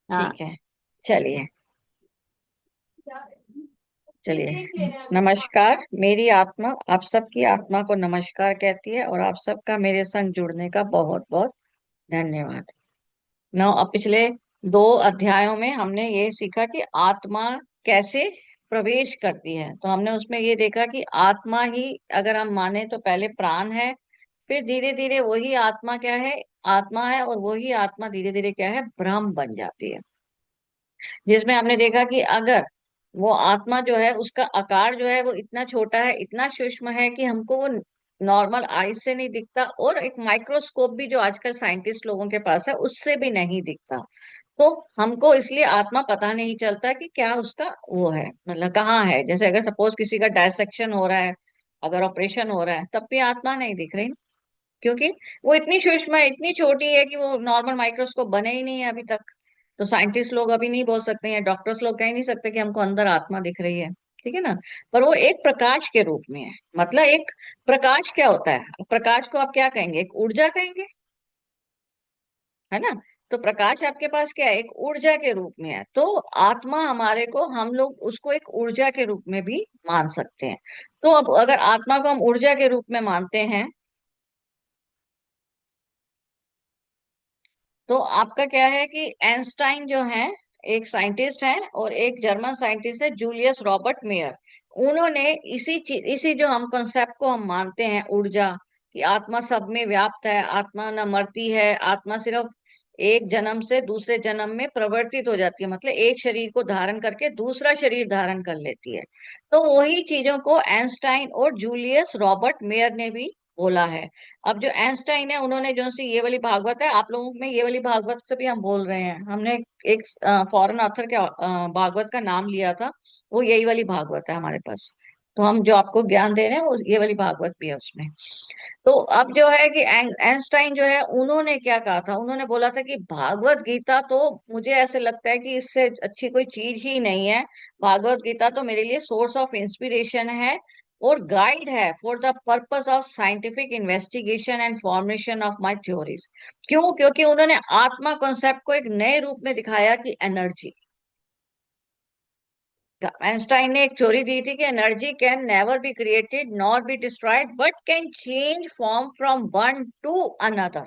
हाँ। ठीक है। चलिए। चलिए, नमस्कार। मेरी आत्मा आप सबकी आत्मा को नमस्कार कहती है और आप सबका मेरे संग जुड़ने का बहुत बहुत धन्यवाद। नौ अब पिछले दो अध्यायों में हमने ये सीखा कि आत्मा कैसे प्रवेश करती है। तो हमने उसमें ये देखा कि आत्मा ही, अगर हम माने तो पहले प्राण है, फिर धीरे धीरे वही आत्मा क्या है, आत्मा है, और वही आत्मा धीरे धीरे क्या है, ब्रह्म बन जाती है। जिसमें हमने देखा कि अगर वो आत्मा जो है उसका आकार जो है वो इतना छोटा है, इतना सूक्ष्म है कि हमको वो नॉर्मल आईज से नहीं दिखता, और एक माइक्रोस्कोप भी जो आजकल साइंटिस्ट लोगों के पास है उससे भी नहीं दिखता। तो हमको इसलिए आत्मा पता नहीं चलता कि क्या उसका वो है, मतलब कहाँ है। जैसे अगर सपोज किसी का डायसेक्शन हो रहा है, अगर ऑपरेशन हो रहा है, तब भी आत्मा नहीं दिख रही, क्योंकि वो इतनी सूक्ष्म है, इतनी छोटी है कि वो नॉर्मल माइक्रोस्कोप बने ही नहीं है अभी तक। तो साइंटिस्ट लोग अभी नहीं बोल सकते हैं, डॉक्टर्स लोग कह ही नहीं सकते कि हमको अंदर आत्मा दिख रही है। ठीक है ना। पर वो एक प्रकाश के रूप में है। मतलब एक प्रकाश क्या होता है, प्रकाश को आप क्या कहेंगे, एक ऊर्जा कहेंगे, है ना। तो प्रकाश आपके पास क्या है, एक ऊर्जा के रूप में है। तो आत्मा हमारे को, हम लोग उसको एक ऊर्जा के रूप में भी मान सकते हैं। तो अब अगर आत्मा को हम ऊर्जा के रूप में मानते हैं, तो आपका क्या है कि आइंस्टाइन जो है, एक साइंटिस्ट है, और एक जर्मन साइंटिस्ट है जूलियस रॉबर्ट मेयर। उन्होंने इसी चीज, इसी जो हम कॉन्सेप्ट को हम मानते हैं, ऊर्जा की, आत्मा सब में व्याप्त है, आत्मा न मरती है, आत्मा सिर्फ एक जन्म से दूसरे जन्म में परिवर्तित हो जाती है, मतलब एक शरीर को धारण करके दूसरा शरीर धारण कर लेती है। तो वही चीजों को आइंस्टाइन और जूलियस रॉबर्ट मेयर ने भी बोला है। अब जो आइंस्टाइन है, उन्होंने जो सी ये वाली भागवत है, आप लोगों में ये वाली भागवत से भी हम बोल रहे हैं, हमने एक फॉरेन ऑथर के भागवत का नाम लिया था, वो यही वाली भागवत है हमारे पास। तो हम जो आपको ज्ञान दे रहे हैं वो ये वाली भागवत भी है उसमें। तो अब जो है कि आइंस्टाइन जो है, उन्होंने क्या कहा था, उन्होंने बोला था कि भागवत गीता तो, मुझे ऐसे लगता है कि इससे अच्छी कोई चीज ही नहीं है। भागवत गीता तो मेरे लिए सोर्स ऑफ इंस्पिरेशन है और गाइड है for the purpose of scientific investigation and formation of my theories. क्यों? क्योंकि उन्होंने आत्मा कॉन्सेप्ट को एक नए रूप में दिखाया कि एनर्जी, आइंस्टाइन ने एक थ्योरी दी थी कि energy can never be created nor be destroyed but can change form from one two another.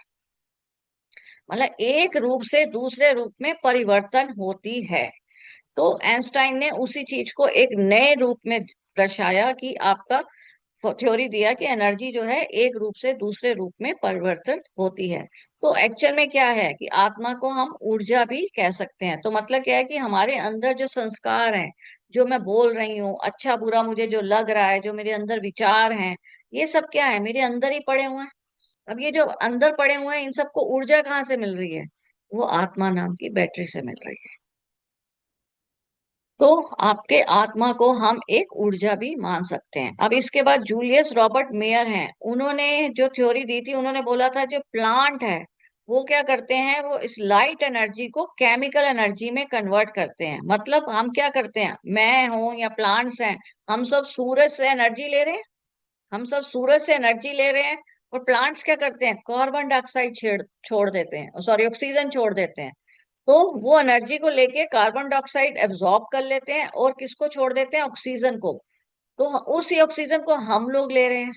मतलब एक रूप से दूसरे रूप में परिवर्तन होती है। तो आइंस्टाइन ने उसी चीज को एक नए रूप में दर्शाया कि आपका थ्योरी दिया कि एनर्जी जो है एक रूप से दूसरे रूप में परिवर्तित होती है। तो एक्चुअल में क्या है कि आत्मा को हम ऊर्जा भी कह सकते हैं। तो मतलब क्या है कि हमारे अंदर जो संस्कार हैं, जो मैं बोल रही हूँ, अच्छा बुरा मुझे जो लग रहा है, जो मेरे अंदर विचार हैं, ये सब क्या है, मेरे अंदर ही पड़े हुए हैं। अब ये जो अंदर पड़े हुए हैं, इन सबको ऊर्जा कहाँ से मिल रही है, वो आत्मा नाम की बैटरी से मिल रही है। तो आपके आत्मा को हम एक ऊर्जा भी मान सकते हैं। अब इसके बाद जूलियस रॉबर्ट मेयर हैं, उन्होंने जो थ्योरी दी थी, उन्होंने बोला था जो प्लांट है वो क्या करते हैं, वो इस लाइट एनर्जी को केमिकल एनर्जी में कन्वर्ट करते हैं। मतलब हम क्या करते हैं, मैं हूं या प्लांट्स हैं, हम सब सूरज से एनर्जी ले रहे हैं, हम सब सूरज से एनर्जी ले रहे हैं। और प्लांट्स क्या करते हैं, कार्बन डाइऑक्साइड छेड़ छोड़ देते हैं, सॉरी ऑक्सीजन छोड़ देते हैं। तो वो एनर्जी को लेके कार्बन डाइऑक्साइड एब्जॉर्ब कर लेते हैं और किसको छोड़ देते हैं, ऑक्सीजन को। तो उसी ऑक्सीजन को हम लोग ले रहे हैं,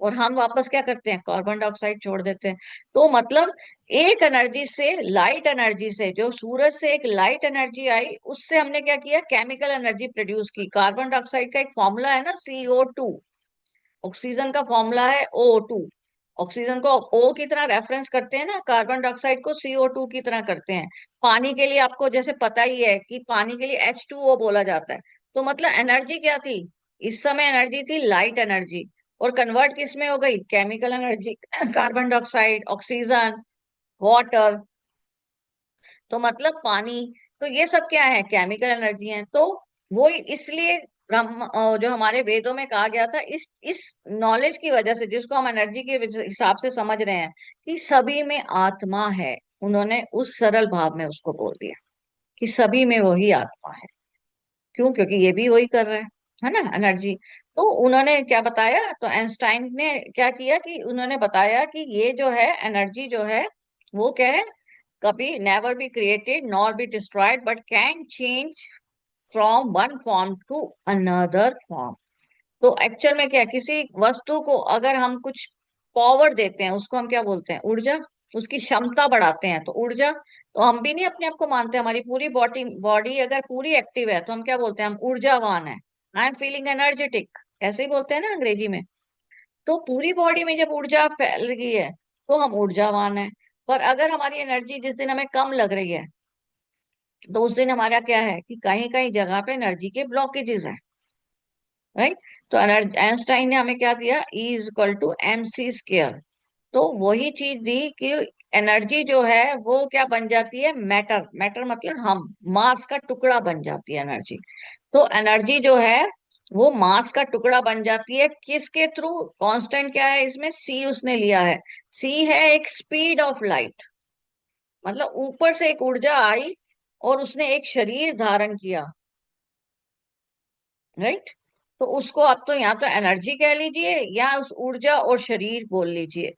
और हम वापस क्या करते हैं, कार्बन डाइऑक्साइड छोड़ देते हैं। तो मतलब एक एनर्जी से, लाइट एनर्जी से, जो सूरज से एक लाइट एनर्जी आई, उससे हमने क्या किया, केमिकल एनर्जी प्रोड्यूस की। कार्बन डाइऑक्साइड का एक फॉर्मूला है ना, CO2। ऑक्सीजन का फॉर्मूला है O2। ऑक्सीजन को O की तरह रेफरेंस करते हैं ना, कार्बन डाइऑक्साइड को CO2 की तरह करते हैं। पानी के लिए आपको जैसे पता ही है कि पानी के लिए H2O बोला जाता है। तो मतलब एनर्जी क्या थी, इस समय एनर्जी थी लाइट एनर्जी, और कन्वर्ट किस में हो गई, chemical energy carbon dioxide, oxygen, water. तो मतलब पानी। तो ये सब क्या है, केमिकल एनर्जी है। तो वो इसलिए ब्रह्म जो हमारे वेदों में कहा गया था, इस नॉलेज की वजह से, जिसको हम एनर्जी के हिसाब से समझ रहे हैं कि सभी में आत्मा है, उन्होंने उस सरल भाव में उसको बोल दिया कि सभी में वही आत्मा है। क्यों? क्योंकि ये भी वही कर रहे हैं, है ना, एनर्जी। तो उन्होंने क्या बताया, तो आइंस्टाइन ने क्या किया कि उन्होंने बताया कि ये जो है एनर्जी जो है वो क्या है, कभी never be created nor be destroyed but can change from one form to another form. तो एक्चुअल में क्या है, किसी वस्तु को अगर हम कुछ पावर देते हैं उसको हम क्या बोलते हैं, ऊर्जा। उसकी क्षमता बढ़ाते हैं तो ऊर्जा। तो हम भी नहीं अपने आप को मानते, हमारी पूरी बॉडी बॉडी अगर पूरी एक्टिव है तो हम क्या बोलते हैं, हम ऊर्जावान है। आई एम फीलिंग एनर्जेटिक, ऐसे ही बोलते हैं ना अंग्रेजी में। तो पूरी बॉडी में जब ऊर्जा फैल गई है तो हम ऊर्जावान है। पर अगर हमारी एनर्जी जिस दिन हमें कम लग रही है तो उस दिन हमारा क्या है कि कहीं कहीं जगह पे एनर्जी के ब्लॉकेजेस है। राइट। तो आइंस्टाइन ने हमें क्या दिया, E is equal to M C square. तो वही चीज दी कि एनर्जी जो है वो क्या बन जाती है, मैटर। मैटर मतलब हम मास का टुकड़ा बन जाती है एनर्जी। तो एनर्जी जो है वो मास का टुकड़ा बन जाती है किसके थ्रू, कांस्टेंट क्या है इसमें, सी उसने लिया है। सी है एक स्पीड ऑफ लाइट। मतलब ऊपर से एक ऊर्जा आई और उसने एक शरीर धारण किया। राइट। तो उसको आप तो या तो एनर्जी कह लीजिए या उस ऊर्जा और शरीर बोल लीजिए।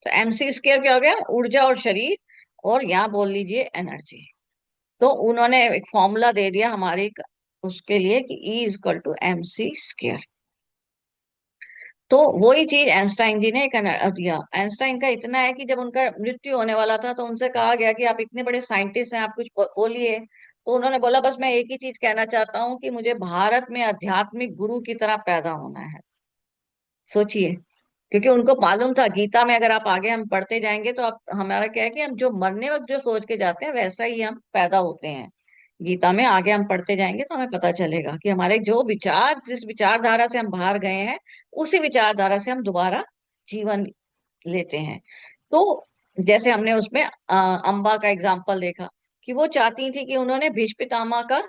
तो एमसी स्क्वायर क्या हो गया, ऊर्जा और शरीर। और यहाँ बोल लीजिए एनर्जी। तो उन्होंने एक फॉर्मूला दे दिया हमारे उसके लिए कि E is equal to M C square. तो वही चीज आइंस्टाइन जी ने एक दिया। आइंस्टाइन का इतना है कि जब उनका मृत्यु होने वाला था तो उनसे कहा गया कि आप इतने बड़े साइंटिस्ट हैं, आप कुछ बोलिए। तो उन्होंने बोला बस मैं एक ही चीज कहना चाहता हूँ कि मुझे भारत में आध्यात्मिक गुरु की तरह पैदा होना है। सोचिए। क्योंकि उनको मालूम था गीता में अगर आप आगे हम पढ़ते जाएंगे तो आप हमारा क्या है कि हम जो मरने वक्त जो सोच के जाते हैं वैसा ही हम पैदा होते हैं। गीता में आगे हम पढ़ते जाएंगे तो हमें पता चलेगा कि हमारे जो विचार, जिस विचारधारा से हम बाहर गए हैं उसी विचारधारा से हम दोबारा जीवन लेते हैं। तो जैसे हमने उसमें अम्बा का एग्जाम्पल देखा कि वो चाहती थी कि उन्होंने भीष्म पितामह का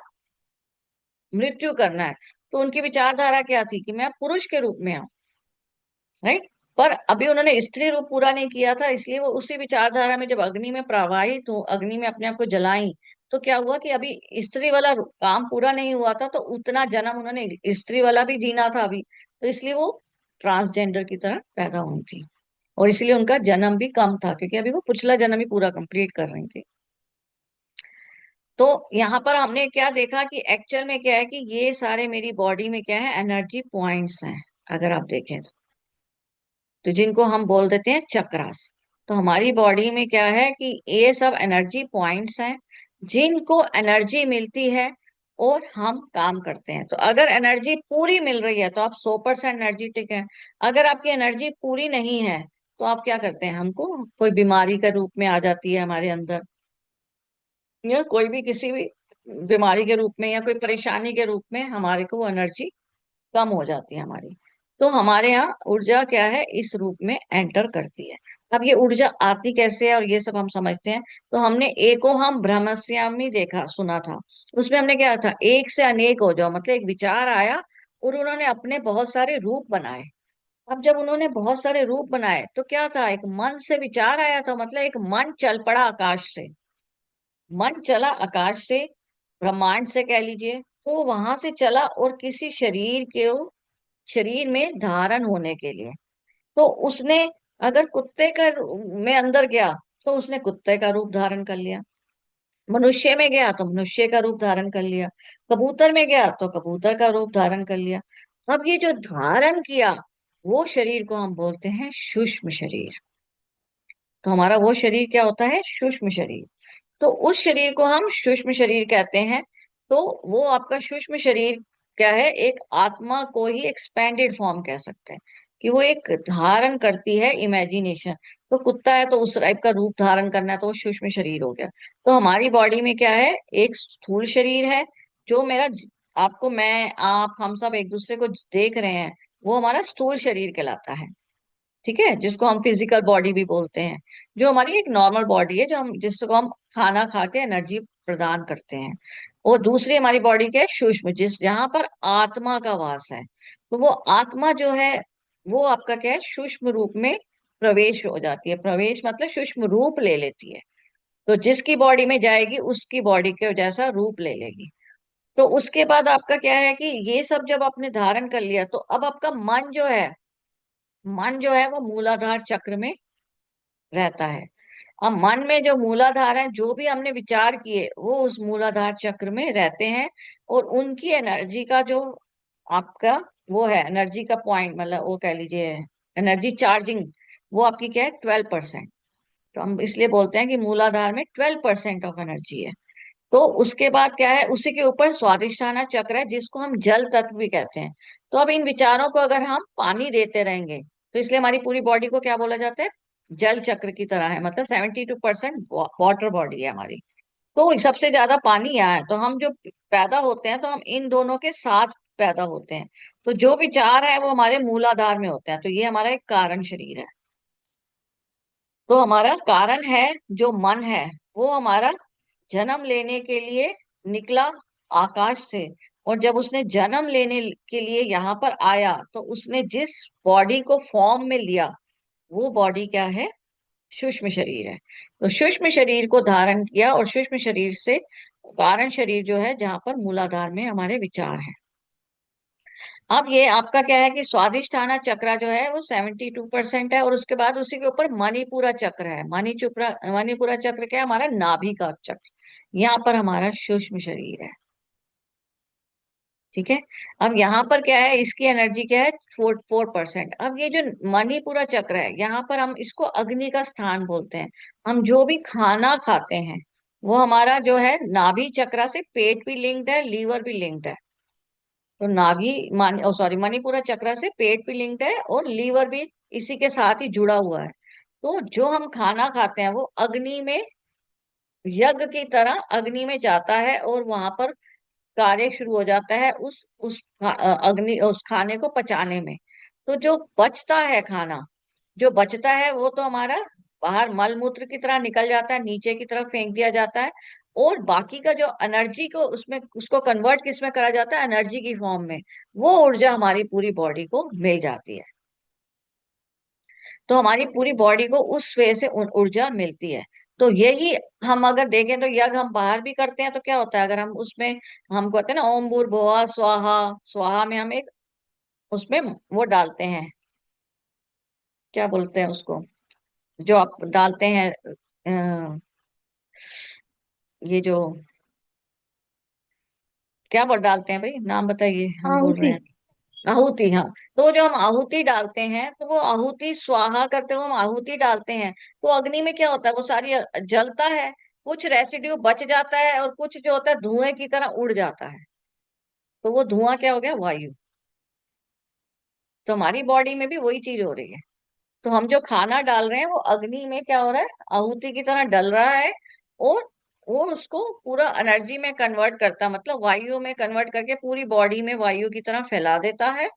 मृत्यु करना है। तो उनकी विचारधारा क्या थी कि मैं पुरुष के रूप में आऊं। राइट। पर अभी उन्होंने स्त्री रूप पूरा नहीं किया था, इसलिए वो उसी विचारधारा में जब अग्नि में प्रवाहित हो, अग्नि में अपने आप को जलाई, तो क्या हुआ कि अभी स्त्री वाला काम पूरा नहीं हुआ था तो उतना जन्म उन्होंने स्त्री वाला भी जीना था अभी, तो इसलिए वो ट्रांसजेंडर की तरह पैदा हुई थी। और इसलिए उनका जन्म भी कम था क्योंकि अभी वो पिछला जन्म ही पूरा कंप्लीट कर रही थी। तो यहाँ पर हमने क्या देखा कि एक्चुअल में क्या है कि ये सारे मेरी बॉडी में क्या है, एनर्जी पॉइंट्स हैं। अगर आप देखें तो जिनको हम बोल देते हैं चक्रास। तो हमारी बॉडी में क्या है कि ये सब एनर्जी पॉइंट्स हैं जिनको एनर्जी मिलती है और हम काम करते हैं। तो अगर एनर्जी पूरी मिल रही है तो आप 100% एनर्जेटिक हैं। अगर आपकी एनर्जी पूरी नहीं है तो आप क्या करते हैं, हमको कोई बीमारी के रूप में आ जाती है हमारे अंदर, या कोई भी किसी भी बीमारी के रूप में या कोई परेशानी के रूप में हमारे को वो एनर्जी कम हो जाती है हमारी। तो हमारे यहाँ ऊर्जा क्या है, इस रूप में एंटर करती है। अब ये ऊर्जा आती कैसे है और ये सब हम समझते हैं। तो हमने एको हम ब्रह्मस्यामी देखा सुना था। उसमें हमने क्या था, एक से अनेक हो जाओ, मतलब एक विचार आया और उन्होंने अपने बहुत सारे रूप बनाए। अब जब उन्होंने बहुत सारे रूप बनाए तो क्या था, एक मन से विचार आया था, मतलब एक मन चल पड़ा आकाश से। मन चला आकाश से, ब्रह्मांड से कह लीजिए। तो वहां से चला और किसी शरीर के शरीर में धारण होने के लिए। तो उसने अगर कुत्ते का में अंदर गया तो उसने कुत्ते का रूप धारण कर लिया। मनुष्य में गया तो मनुष्य का रूप धारण कर लिया। कबूतर में गया तो कबूतर का रूप धारण कर लिया। अब ये जो धारण किया वो शरीर को हम बोलते हैं सूक्ष्म शरीर। तो हमारा वो शरीर क्या होता है, सूक्ष्म शरीर। तो उस शरीर को हम सूक्ष्म शरीर कहते हैं। तो वो आपका सूक्ष्म शरीर क्या है, एक आत्मा को ही एक्सपेंडेड फॉर्म कह सकते हैं कि वो एक धारण करती है इमेजिनेशन। तो कुत्ता है तो उस टाइप का रूप धारण करना है तो वो सूक्ष्म शरीर हो गया। तो हमारी बॉडी में क्या है, एक स्थूल शरीर है जो मेरा आपको, मैं आप हम सब एक दूसरे को देख रहे हैं, वो हमारा स्थूल शरीर कहलाता है। ठीक है, जिसको हम फिजिकल बॉडी भी बोलते हैं। जो हमारी एक नॉर्मल बॉडी है, जो हम जिसको हम खाना खा के एनर्जी प्रदान करते हैं। और दूसरी हमारी बॉडी क्या है, सूक्ष्म, जिस जहां पर आत्मा का वास है। तो वो आत्मा जो है वो आपका क्या है, सूक्ष्म रूप में प्रवेश हो जाती है। प्रवेश मतलब सूक्ष्म रूप ले लेती है। तो जिसकी बॉडी में जाएगी उसकी बॉडी के जैसा रूप ले लेगी। तो उसके बाद आपका क्या है कि ये सब जब आपने धारण कर लिया तो अब आपका मन जो है, मन जो है वो मूलाधार चक्र में रहता है। अब मन में जो मूलाधार है, जो भी हमने विचार किए वो उस मूलाधार चक्र में रहते हैं, और उनकी एनर्जी का जो आपका वो है एनर्जी का पॉइंट, मतलब वो कह लीजिए एनर्जी चार्जिंग, वो आपकी क्या है 12%। तो हम इसलिए बोलते हैं कि मूलाधार में 12% ऑफ एनर्जी है। तो उसके बाद क्या है, उसी के ऊपर स्वादिष्ठाना चक्र है जिसको हम जल तत्व भी कहते हैं। तो अब इन विचारों को अगर हम पानी देते रहेंगे, तो इसलिए हमारी पूरी बॉडी को क्या बोला जाता है, जल चक्र की तरह है, मतलब 72% वाटर बॉडी है हमारी। तो सबसे ज्यादा पानी यहाँ है, तो हम जो पैदा होते हैं तो हम इन दोनों के साथ पैदा होते हैं। तो जो विचार है वो हमारे मूलाधार में होते हैं, तो ये हमारा एक कारण शरीर है। तो हमारा कारण है जो मन है, वो हमारा जन्म लेने के लिए निकला आकाश से। और जब उसने जन्म लेने के लिए यहाँ पर आया, तो उसने जिस बॉडी को फॉर्म में लिया, वो बॉडी क्या है, सूक्ष्म शरीर है। तो सूक्ष्म शरीर को धारण किया, और सूक्ष्म शरीर से कारण शरीर जो है, जहां पर मूलाधार में हमारे विचार हैं। अब ये आपका क्या है कि स्वादिष्ठाना चक्र जो है वो 72% है, और उसके बाद उसी के ऊपर मणिपुरा चक्र है। मणिपुरा चक्र क्या है, हमारा नाभि का चक्र। यहाँ पर हमारा सूक्ष्म शरीर है। ठीक है। अब यहाँ पर क्या है, इसकी एनर्जी क्या है, 4%। अब ये जो मणिपुरा चक्र है, यहाँ पर हम इसको अग्नि का स्थान बोलते हैं। हम जो भी खाना खाते हैं, वो हमारा जो है नाभि चक्र से पेट भी लिंक्ड है, लीवर भी लिंक्ड है। तो नाभि मान सॉरी मणिपुरा चक्र से पेट भी लिंक्ड है, और लीवर भी इसी के साथ ही जुड़ा हुआ है। तो जो हम खाना खाते हैं वो अग्नि में, यज्ञ की तरह अग्नि में जाता है, और वहां पर कार्य शुरू हो जाता है अग्नि उस खाने को पचाने में। तो जो बचता है खाना, जो बचता है वो तो हमारा बाहर मल मूत्र की तरह निकल जाता है, नीचे की तरफ फेंक दिया जाता है। और बाकी का जो एनर्जी को उसमें उसको कन्वर्ट किस में करा जाता है, एनर्जी की फॉर्म में। वो ऊर्जा हमारी पूरी बॉडी को मिल जाती है। तो हमारी पूरी बॉडी को उस वे से ऊर्जा मिलती है। तो यही हम अगर देखें तो यज्ञ हम बाहर भी करते हैं, तो क्या होता है अगर हम उसमें, हम कहते हैं ना ओम भूर्भुवः स्वाहा, स्वाहा में हम एक उसमें वो डालते हैं, क्या बोलते हैं उसको, जो आप डालते हैं, अ, ये जो क्या बोल डालते हैं भाई, नाम बताइए, हम भूल रहे आहुति। हैं। आहुति, हाँ। तो जो हम आहुति डालते हैं, तो वो आहुति स्वाहा करते हुए हम आहुति डालते हैं, तो अग्नि में क्या होता है, वो सारी जलता है। कुछ रेसिड्यू बच जाता है, और कुछ जो होता है धुएं की तरह उड़ जाता है। तो वो धुआं क्या हो गया, वायु। तो हमारी बॉडी में भी वही चीज हो रही है। तो हम जो खाना डाल रहे हैं वो अग्नि में क्या हो रहा है, आहुति की तरह डल रहा है। और वो उसको पूरा एनर्जी में कन्वर्ट करता है, मतलब वायु में कन्वर्ट करके पूरी बॉडी में वायु की तरह फैला देता है।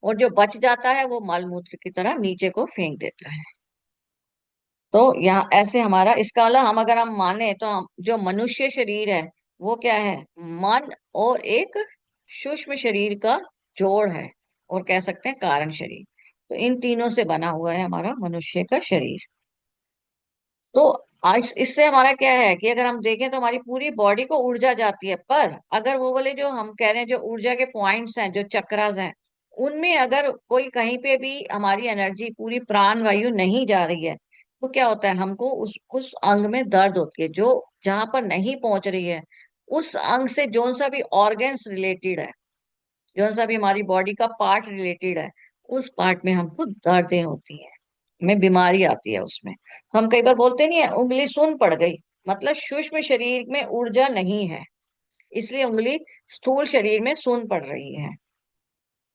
और जो बच जाता है वो मल मूत्र की तरह नीचे को फेंक देता है। तो यहाँ ऐसे हमारा इसका अलावा हम अगर हम माने तो हम जो मनुष्य शरीर है, वो क्या है, मन और एक सूक्ष्म शरीर का जोड़ है, और कह सकते हैं कारण शरीर। तो इन तीनों से बना हुआ है हमारा मनुष्य का शरीर। तो आज इससे हमारा क्या है कि अगर हम देखें तो हमारी पूरी बॉडी को ऊर्जा जाती है, पर अगर वो वाले जो हम कह रहे हैं जो ऊर्जा के पॉइंट्स हैं, जो चक्रास हैं, उनमें अगर कोई कहीं पे भी हमारी एनर्जी पूरी प्राण वायु नहीं जा रही है, तो क्या होता है, हमको उस अंग में दर्द होती है, जो जहां पर नहीं पहुंच रही है। उस अंग से जोन सा भी ऑर्गन्स रिलेटेड है, जोन सा भी हमारी बॉडी का पार्ट रिलेटेड है, उस पार्ट में हमको दर्दें होती हैं, में बीमारी आती है उसमें। हम कई बार बोलते नहीं है उंगली सुन पड़ गई, मतलब सूक्ष्म शरीर में ऊर्जा नहीं है, इसलिए उंगली स्थूल शरीर में सुन पड़ रही है।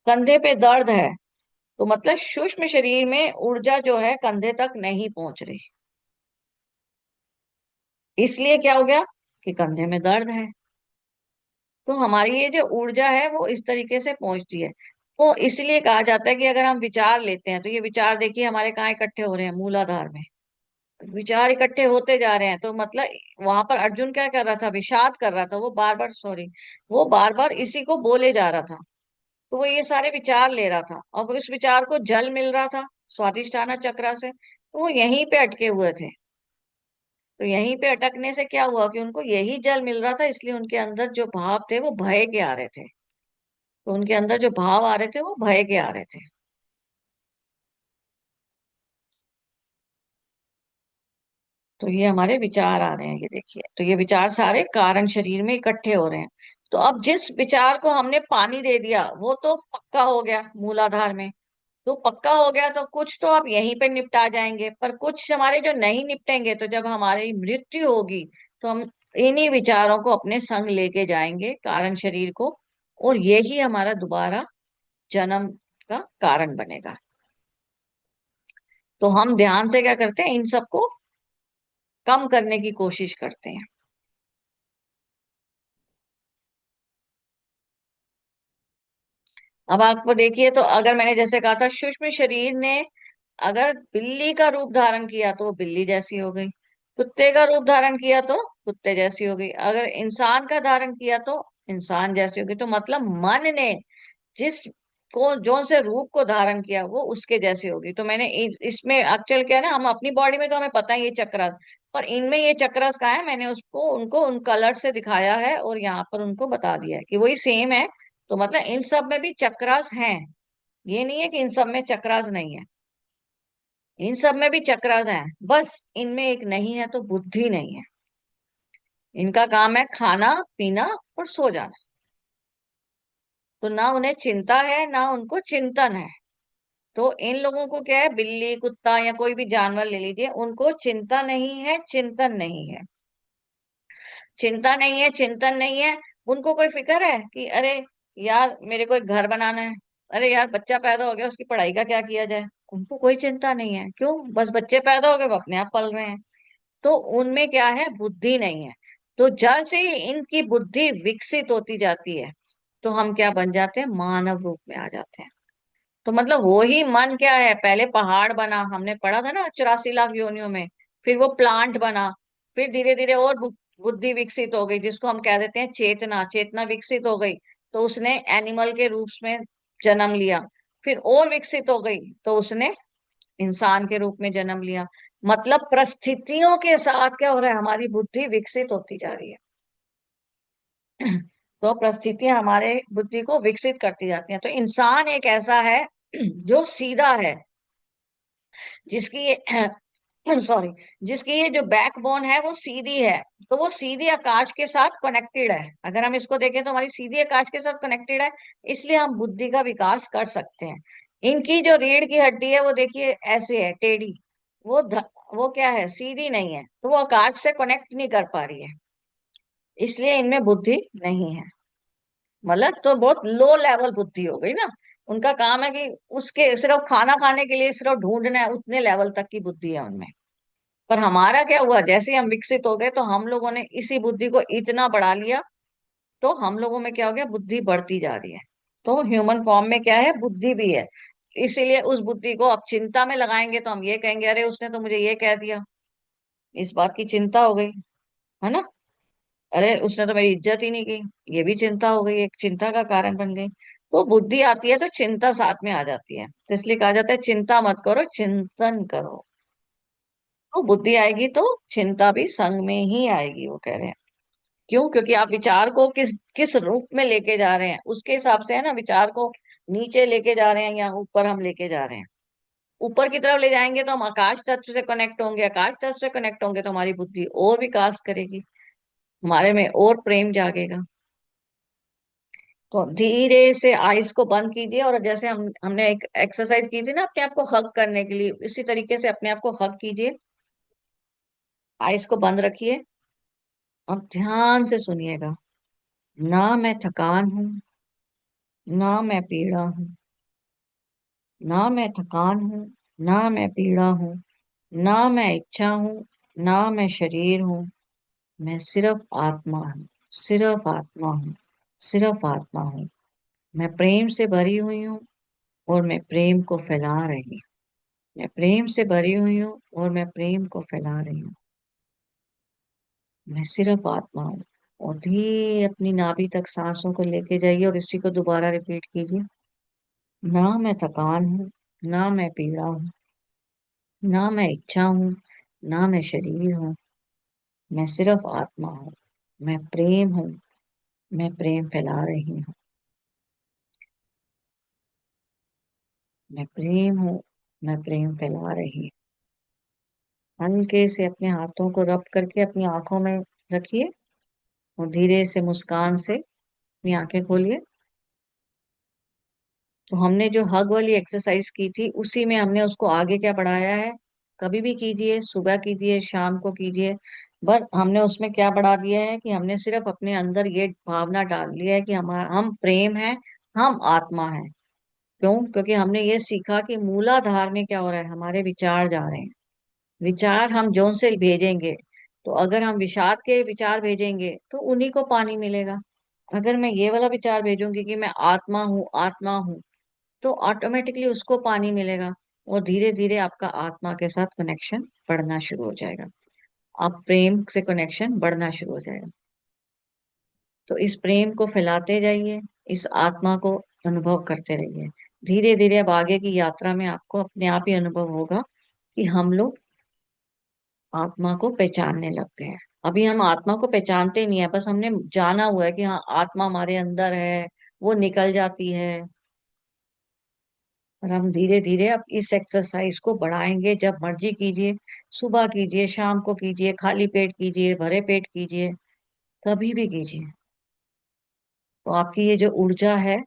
कंधे पे दर्द है, तो मतलब सूक्ष्म शरीर में ऊर्जा जो है कंधे तक नहीं पहुंच रही, इसलिए क्या हो गया कि कंधे में दर्द है। तो हमारी ये जो ऊर्जा है वो इस तरीके से पहुंचती है। तो इसलिए कहा जाता है कि अगर हम विचार लेते हैं, तो ये विचार देखिए हमारे कहाँ इकट्ठे हो रहे हैं, मूलाधार में। विचार इकट्ठे होते जा रहे हैं, तो मतलब वहां पर अर्जुन क्या कर रहा था, विषाद कर रहा था, वो बार बार सॉरी, वो बार बार इसी को बोले जा रहा था। तो वो ये सारे विचार ले रहा था, और उस विचार को जल मिल रहा था स्वादिष्ठाना चक्रा से, तो वो यहीं पे अटके हुए थे। तो यहीं पे अटकने से क्या हुआ कि उनको यही जल मिल रहा था, इसलिए उनके अंदर जो भाव थे वो भय के आ रहे थे। तो उनके अंदर जो भाव आ रहे थे वो भय के आ रहे थे। तो ये हमारे विचार आ रहे हैं, ये देखिए, तो ये विचार सारे कारण शरीर में इकट्ठे हो रहे हैं। तो अब जिस विचार को हमने पानी दे दिया वो तो पक्का हो गया मूलाधार में। तो पक्का हो गया तो कुछ तो अब यहीं पे निपटा जाएंगे, पर कुछ हमारे जो नहीं निपटेंगे, तो जब हमारी मृत्यु होगी तो हम इन्हीं विचारों को अपने संग लेके जाएंगे, कारण शरीर को। और यही हमारा दोबारा जन्म का कारण बनेगा। तो हम ध्यान से क्या करते हैं, इन सबको कम करने की कोशिश करते हैं। अब आपको देखिए, तो अगर मैंने जैसे कहा था, सूक्ष्म शरीर ने अगर बिल्ली का रूप धारण किया तो वो बिल्ली जैसी हो गई, कुत्ते का रूप धारण किया तो कुत्ते जैसी हो गई, अगर इंसान का धारण किया तो इंसान जैसी हो गई। तो मतलब मन ने जिस को जो से रूप को धारण किया वो उसके जैसी होगी। तो मैंने इसमें एक्चुअल क्या है ना, हम अपनी बॉडी में तो हमें पता है ये चक्रस, पर इनमें ये चक्रस कहाँ है, मैंने उसको उनको उन कलर से दिखाया है और यहाँ पर उनको बता दिया है कि वही सेम है। तो मतलब इन सब में भी चक्रस हैं, ये नहीं है कि इन सब में चक्रस नहीं है, इन सब में भी चक्रस हैं। बस इनमें एक नहीं है, तो बुद्धि नहीं है। इनका काम है खाना पीना और सो जाना। तो ना उन्हें चिंता है ना उनको चिंतन है। तो इन लोगों को क्या है, बिल्ली कुत्ता या कोई भी जानवर ले लीजिए, उनको चिंता नहीं है चिंतन नहीं है। चिंता नहीं है चिंतन नहीं है। उनको कोई फिक्र है कि अरे यार मेरे को एक घर बनाना है, अरे यार बच्चा पैदा हो गया उसकी पढ़ाई का क्या किया जाए। उनको कोई चिंता नहीं है, क्यों, बस बच्चे पैदा हो गए वो अपने आप पल रहे हैं। तो उनमें क्या है, बुद्धि नहीं है। तो जैसे ही इनकी बुद्धि विकसित होती जाती है, तो हम क्या बन जाते हैं, मानव रूप में आ जाते हैं। तो मतलब वो ही मन क्या है, पहले पहाड़ बना, हमने पढ़ा था ना 84 लाख योनियों में, फिर वो प्लांट बना, फिर धीरे धीरे और बुद्धि विकसित हो गई, जिसको हम कह देते हैं चेतना, चेतना विकसित हो गई, तो उसने एनिमल के रूप में जन्म लिया। फिर और विकसित हो गई तो उसने इंसान के रूप में जन्म लिया। मतलब परिस्थितियों के साथ क्या हो रहा है, हमारी बुद्धि विकसित होती जा रही है। तो परिस्थितियां हमारे बुद्धि को विकसित करती जाती हैं। तो इंसान एक ऐसा है जो सीधा है, जिसकी ये सॉरी, जिसकी ये जो बैकबोन है वो सीधी है। तो वो सीधी आकाश के साथ कनेक्टेड है, अगर हम इसको देखें तो हमारी सीधी आकाश के साथ कनेक्टेड है। इसलिए हम बुद्धि का विकास कर सकते हैं। इनकी जो रीढ़ की हड्डी है वो देखिए ऐसे है टेढ़ी, वो क्या है, सीधी नहीं है, तो वो आकाश से कनेक्ट नहीं कर पा रही है, इसलिए इनमें बुद्धि नहीं है। मतलब तो बहुत लो लेवल बुद्धि हो गई ना। उनका काम है कि उसके सिर्फ खाना खाने के लिए सिर्फ ढूंढना है, उतने लेवल तक की बुद्धि है उनमें। पर हमारा क्या हुआ, जैसे ही हम विकसित हो गए तो हम लोगों ने इसी बुद्धि को इतना बढ़ा लिया, तो हम लोगों में क्या हो गया, बुद्धि बढ़ती जा रही है। तो ह्यूमन फॉर्म में क्या है, बुद्धि भी है। इसीलिए उस बुद्धि को अब चिंता में लगाएंगे तो हम ये कहेंगे अरे उसने तो मुझे ये कह दिया, इस बात की चिंता हो गई, है ना। अरे उसने तो मेरी इज्जत ही नहीं की, ये भी चिंता हो गई, एक चिंता का कारण बन गई। तो बुद्धि आती है तो चिंता साथ में आ जाती है, तो इसलिए कहा जाता है चिंता मत करो चिंतन करो। तो बुद्धि आएगी तो चिंता भी संग में ही आएगी, वो कह रहे हैं। क्यों, क्योंकि आप विचार को किस किस रूप में लेके जा रहे हैं उसके हिसाब से है ना, विचार को नीचे लेके जा रहे हैं या ऊपर हम लेके जा रहे हैं। ऊपर की तरफ ले जाएंगे तो हम आकाश तत्व से कनेक्ट होंगे, आकाश तत्व से कनेक्ट होंगे तो हमारी बुद्धि और विकास करेगी, हमारे में और प्रेम जागेगा। तो धीरे से आइस को बंद कीजिए, और जैसे हमने एक एक्सरसाइज की थी ना अपने आप को हग करने के लिए, इसी तरीके से अपने आप को हग कीजिए। आइस को बंद रखिए। अब ध्यान से सुनिएगा। ना मैं थकान हूं, ना मैं पीड़ा हूं, ना मैं थकान हूं, ना मैं पीड़ा हूं, ना मैं इच्छा हूं, ना मैं शरीर हूं। मैं सिर्फ आत्मा हूं, सिर्फ आत्मा हूं, सिर्फ आत्मा हूं। मैं प्रेम से भरी हुई हूं और मैं प्रेम को फैला रही हूं। मैं प्रेम से भरी हुई हूँ और मैं प्रेम को फैला रही हूँ। मैं सिर्फ आत्मा हूँ। और धीरे अपनी नाभि तक सांसों को लेके जाइए और इसी को दोबारा रिपीट कीजिए। ना मैं थकान हूँ, ना मैं पीड़ा हूँ, ना मैं इच्छा हूँ, ना मैं शरीर हूँ। मैं सिर्फ आत्मा हूँ। मैं प्रेम हूँ। मैं प्रेम फैला रही हूँ। मैं प्रेम हूँ। मैं प्रेम फैला रही हूँ। हल्के से अपने हाथों को रब करके अपनी आंखों में रखिए और धीरे से मुस्कान से अपनी आंखें खोलिए। तो हमने जो हग वाली एक्सरसाइज की थी उसी में हमने उसको आगे क्या बढ़ाया है। कभी भी कीजिए, सुबह कीजिए, शाम को कीजिए। बस हमने उसमें क्या बढ़ा दिया है कि हमने सिर्फ अपने अंदर ये भावना डाल दिया है कि हम प्रेम है, हम आत्मा है। क्यों? क्योंकि हमने ये सीखा कि मूलाधार में क्या हो रहा है, हमारे विचार जा रहे हैं। विचार हम जोन से भेजेंगे, तो अगर हम विषाद के विचार भेजेंगे तो उन्हीं को पानी मिलेगा। अगर मैं ये वाला विचार भेजूंगी कि मैं आत्मा हूँ, आत्मा हूँ, तो ऑटोमेटिकली उसको पानी मिलेगा। और धीरे धीरे आपका आत्मा के साथ कनेक्शन बढ़ना शुरू हो जाएगा। आप प्रेम से कनेक्शन बढ़ना शुरू हो जाएगा। तो इस प्रेम को फैलाते जाइए, इस आत्मा को अनुभव करते रहिए। धीरे धीरे अब आगे की यात्रा में आपको अपने आप ही अनुभव होगा कि हम लोग आत्मा को पहचानने लग गए हैं। अभी हम आत्मा को पहचानते नहीं है, बस हमने जाना हुआ है कि हाँ आत्मा हमारे अंदर है, वो निकल जाती है। और हम धीरे धीरे अब इस एक्सरसाइज को बढ़ाएंगे। जब मर्जी कीजिए, सुबह कीजिए, शाम को कीजिए, खाली पेट कीजिए, भरे पेट कीजिए, कभी भी कीजिए। तो आपकी ये जो ऊर्जा है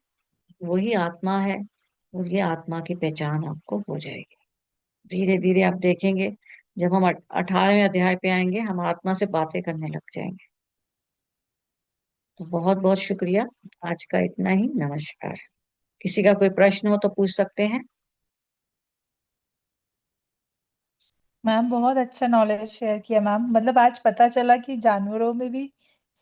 वही आत्मा है, और ये आत्मा की पहचान आपको हो जाएगी। धीरे धीरे आप देखेंगे, जब हम 18वें अध्याय पे आएंगे हम आत्मा से बातें करने लग जाएंगे। तो बहुत बहुत शुक्रिया। आज का इतना ही। नमस्कार। किसी का कोई प्रश्न हो तो पूछ सकते हैं। मैम बहुत अच्छा नॉलेज शेयर किया मैम। मतलब आज पता चला कि जानवरों में भी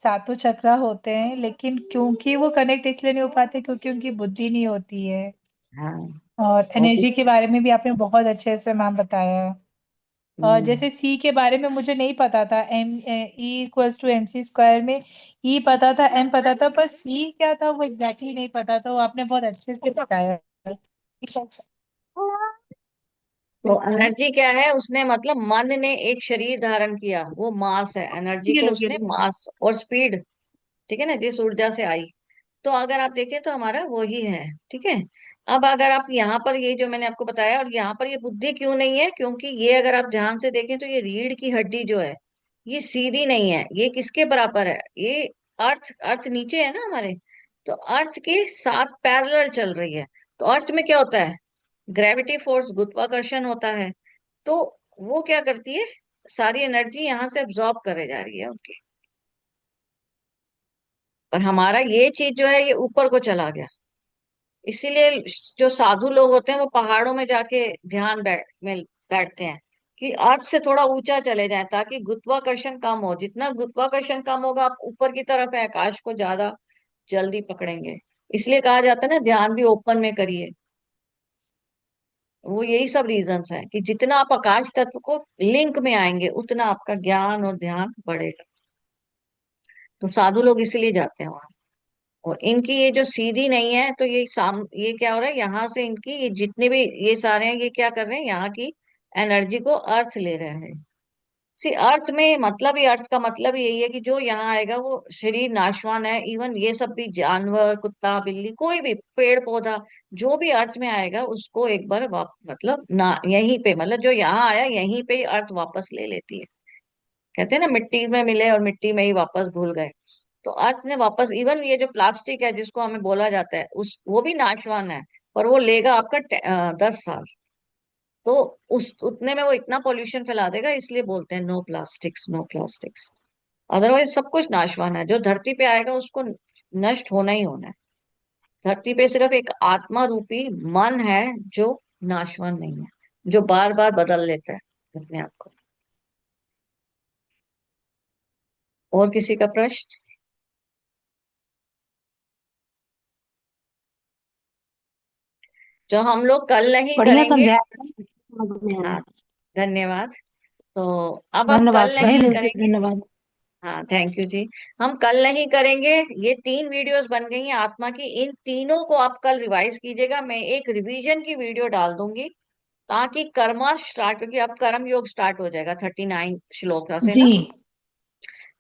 सातों चक्र होते हैं, लेकिन क्योंकि वो कनेक्ट इसलिए नहीं हो पाते क्योंकि उनकी बुद्धि नहीं होती है। हाँ। और और एनर्जी के बारे में भी आपने बहुत अच्छे से मैम बताया है। और हम्म, जैसे सी के बारे में मुझे नहीं पता था, E = MC² में ई पता था, एम पता था, पर सी क्या था वो एग्जैक्टली नहीं पता था। वो आपने बहुत अच्छे से बताया। तो एनर्जी क्या है, उसने मतलब मन ने एक शरीर धारण किया, वो मास है। एनर्जी ये को लो ये उसने लो। मास और स्पीड, ठीक है ना, जिस ऊर्जा से आई। तो अगर आप देखें तो हमारा वही है। ठीक है। अब अगर आप यहाँ पर ये जो मैंने आपको बताया, और यहाँ पर ये बुद्धि क्यों नहीं है, क्योंकि ये अगर आप ध्यान से देखें तो ये रीढ़ की हड्डी जो है ये सीधी नहीं है। ये किसके बराबर है? ये अर्थ, अर्थ नीचे है ना हमारे, तो अर्थ के साथ पैरेलल चल रही है। तो अर्थ में क्या होता है? ग्रेविटी फोर्स, गुरुत्वाकर्षण होता है। तो वो क्या करती है, सारी एनर्जी यहाँ से अब्सॉर्ब करे जा रही है उनकी। और हमारा ये चीज जो है ये ऊपर को चला गया। इसीलिए जो साधु लोग होते हैं वो पहाड़ों में जाके ध्यान में बैठते हैं कि अर्थ से थोड़ा ऊंचा चले जाएं, ताकि गुरुत्वाकर्षण कम हो। जितना गुरुत्वाकर्षण कम होगा, आप ऊपर की तरफ है, आकाश को ज्यादा जल्दी पकड़ेंगे। इसलिए कहा जाता है ना, ध्यान भी ओपन में करिए। वो यही सब रीजंस हैं कि जितना आप आकाश तत्व को लिंक में आएंगे उतना आपका ज्ञान और ध्यान बढ़ेगा। तो साधु लोग इसीलिए जाते हैं वहां। और इनकी ये जो सीधी नहीं है, तो ये क्या हो रहा है, यहाँ से इनकी ये जितने भी ये सारे हैं, ये क्या कर रहे हैं, यहाँ की एनर्जी को अर्थ ले रहे हैं। सी अर्थ में मतलब ही, अर्थ का मतलब ही यही है कि जो यहाँ आएगा वो शरीर नाशवान है। इवन ये सब भी, जानवर, कुत्ता, बिल्ली, कोई भी पेड़ पौधा, जो भी अर्थ में आएगा उसको एक बार मतलब ना यहीं पे, मतलब जो यहाँ आया यहीं पे ही अर्थ वापस ले लेती है। कहते हैं ना, मिट्टी में मिले और मिट्टी में ही वापस घुल गए। तो अर्थ ने वापस, इवन ये जो प्लास्टिक है जिसको हमें बोला जाता है, उस वो भी नाशवान है, पर वो लेगा आपका 10 साल। तो उस उतने में वो इतना पोल्यूशन फैला देगा, इसलिए बोलते हैं no plastics, no plastics. Otherwise सब कुछ नाशवान है। जो धरती पे आएगा उसको नष्ट होना ही होना है। धरती पे सिर्फ एक आत्मा रूपी मन है जो नाशवान नहीं है, जो बार बार बदल लेता है अपने आप को। और किसी का प्रश्न? जो हम लोग कल नहीं बढ़िया करेंगे। समझाया मैम, समझ में आया। हाँ, धन्यवाद। तो अब हम धन्यवाद, कल तहे नहीं दिल से करेंगे। धन्यवाद। हाँ, थैंक यू जी। हम कल नहीं करेंगे। ये 3 वीडियोस बन गई हैं आत्मा की, इन तीनों को आप कल रिवाइज कीजिएगा। मैं एक रिवीजन की वीडियो डाल दूंगी, ताकि कर्मा स्टार्ट, क्योंकि अब कर्म योग स्टार्ट हो जाएगा 39 श्लोक से जी ना।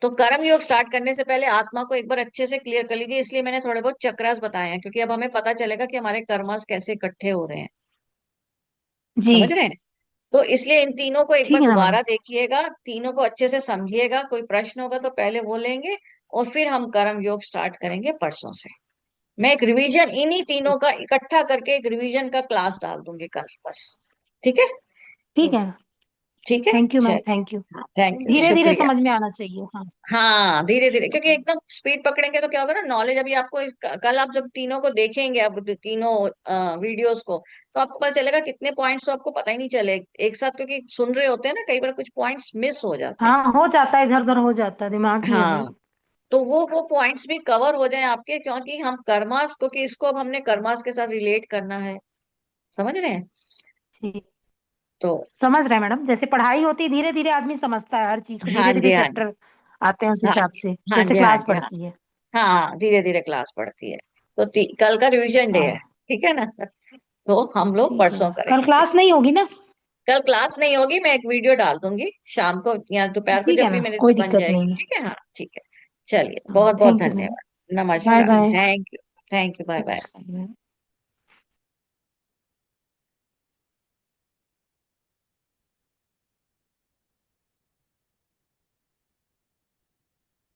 तो कर्म योग स्टार्ट करने से पहले आत्मा को एक बार अच्छे से क्लियर कर लीजिए। इसलिए मैंने थोड़े बहुत चक्रास बताए हैं, क्योंकि अब हमें पता चलेगा कि हमारे कर्मास कैसे इकट्ठे हो रहे हैं। जी। समझ रहे हैं? तो इसलिए इन तीनों को एक बार ठीक है ना मैडम। दोबारा देखिएगा, तीनों को अच्छे से समझिएगा, कोई प्रश्न होगा तो पहले वो लेंगे और फिर हम कर्म योग स्टार्ट करेंगे परसों से। मैं एक रिवीजन इन्हीं तीनों का इकट्ठा करके एक रिवीजन का क्लास डाल दूंगी कल, बस। ठीक है। ठीक है। ठीक है। थैंक यू मैम, चलिए। Thank you. हाँ, थैंक यू, धीरे धीरे शुक्रिया। समझ में आना चाहिए, हाँ। हाँ, धीरे धीरे, क्योंकि एकदम स्पीड पकड़ेंगे तो क्या होगा ना, नॉलेज अभी आपको कल आप जब तीनों को देखेंगे, अब तीनों वीडियोस को, तो आपको पता चलेगा कितने पॉइंट्स तो आपको पता ही नहीं चले एक साथ, क्योंकि सुन रहे होते हैं ना, कई बार कुछ पॉइंट्स मिस हो जाते हैं। हाँ, हो जाता है, इधर उधर हो जाता है, दिमाग ही है हाँ, भाई। तो वो पॉइंट्स भी कवर हो जाए आपके, क्योंकि हम कर्मास, क्योंकि इसको अब हमने कर्मास के साथ रिलेट करना है। समझ रहे हैं? ठीक। तो समझ रहे हैं मैडम, जैसे पढ़ाई होती है धीरे धीरे आदमी समझता है हर चीज को, हाँ धीरे धीरे जी, हाँ जी, चैप्टर आते हैं उस हाँ हिसाब जी, से, हाँ जैसे जी, हाँ क्लास जी, हाँ। पढ़ती है। हाँ, धीरे धीरे क्लास पढ़ती है। तो कल का रिवीजन डे है। हाँ। ठीक है ना? तो हम लोग ठीक है। परसों कल करेंगे क्लास इस। नहीं होगी ना? कल क्लास नहीं होगी, मैं एक वीडियो डाल दूंगी शाम को या दोपहर को, ठीक है जब भी ना, मेरे से कोई बन दिक्कत जाएगी। नहीं है। ठीक है, हाँ, ठीक है। चलिए, हाँ, बहुत बहुत थैंक यू मैम। धन्यवाद। बाय नमस्कार। Bye. Thank you. Thank you, bye bye. नमस्कार।